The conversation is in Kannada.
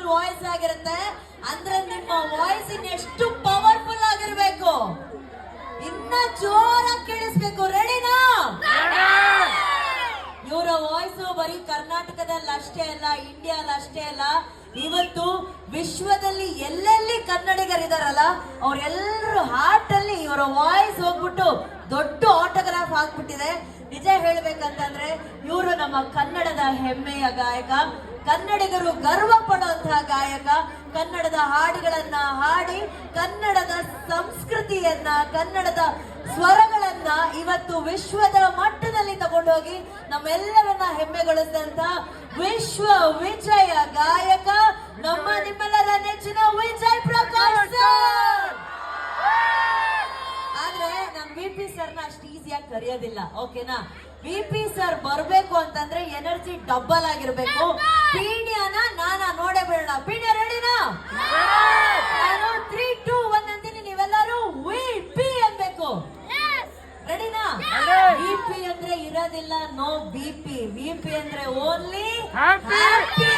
ವಾಯ್ಸ್ ಆಗಿರುತ್ತೆ ಅಂದ್ರೆ ನಿಮ್ಮ ವಾಯ್ಸ್ ಇನ್ನೆಷ್ಟು ಪವರ್ಫುಲ್ ಆಗಿರ್ಬೇಕು, ಇನ್ನ ಜೋರಾಗಿ ಕೇಳಿಸ್ಬೇಕು. ರೆಡಿನಾ? ಇವರ ವಾಯ್ಸ್ ಬರೀ ಕರ್ನಾಟಕದಲ್ಲಿ ಅಷ್ಟೇ ಅಲ್ಲ, ಇಂಡಿಯಾದಲ್ಲಿ ಅಷ್ಟೇ ಅಲ್ಲ, ಇವತ್ತು ವಿಶ್ವದಲ್ಲಿ ಎಲ್ಲೆಲ್ಲಿ ಕನ್ನಡಿಗರಿದಾರಲ್ಲ ಅವರೆಲ್ಲರೂ ಹಾರ್ಟ್ ಅಲ್ಲಿ ಇವರ ವಾಯ್ಸ್ ಹೋಗ್ಬಿಟ್ಟು ದೊಡ್ಡ ಆಟೋಗ್ರಾಫ್ ಆಗ್ಬಿಟ್ಟಿದೆ. ನಿಜ ಹೇಳ್ಬೇಕಂತಂದ್ರೆ ಇವರು ನಮ್ಮ ಕನ್ನಡದ ಹೆಮ್ಮೆಯ ಗಾಯಕ, ಕನ್ನಡಿಗರು ಗರ್ವ ಪಡುವಂತಹ ಗಾಯಕ. ಕನ್ನಡದ ಹಾಡುಗಳನ್ನ ಹಾಡಿ ಕನ್ನಡದ ಸಂಸ್ಕೃತಿಯನ್ನ, ಕನ್ನಡದ ಸ್ವರಗಳನ್ನ ಇವತ್ತು ವಿಶ್ವದ ಮಟ್ಟದಲ್ಲಿ ತಗೊಂಡೋಗಿ ನಮ್ಮೆಲ್ಲರನ್ನ ಹೆಮ್ಮೆಗೊಳಿಸಿದಂತ ವಿಶ್ವ ವಿಜಯ ಗಾಯಕ ನಮ್ಮ ನಿಮ್ಮೆಲ್ಲರ ನೆಚ್ಚಿನ ವಿಜಯ್ ಪ್ರಕಾಶ್ ಸರ್. ಆದ್ರೆ ನಮ್ ವಿ.ಪಿ. ಸರ್ನ ಅಷ್ಟು ಈಸಿಯಾಗಿ ಕರೆಯೋದಿಲ್ಲ, ಓಕೆನಾ? ವಿ.ಪಿ. ಸರ್ ಬರ್ಬೇಕು ಅಂತಂದ್ರೆ ಎನರ್ಜಿ ಡಬಲ್ ಆಗಿರ್ಬೇಕು. ಪೀಣ್ಯನ ನಾನಾ ನೋಡೇ ಬೇಡ. ಪೀಣ್ಯ ರೆಡಿನಾ? ನಾನು 3, 2, 1 ಅಂತೀನಿ, ನೀವೆಲ್ಲರೂ ವಿ.ಪಿ. ಅನ್ಬೇಕು. ರೆಡಿನಾ? ವಿ.ಪಿ. ಅಂದ್ರೆ ಇರೋದಿಲ್ಲ, ನೋ ಬಿ.ಪಿ. ವಿ.ಪಿ. ಅಂದ್ರೆ ಓನ್ಲಿ ಹ್ಯಾಪಿ.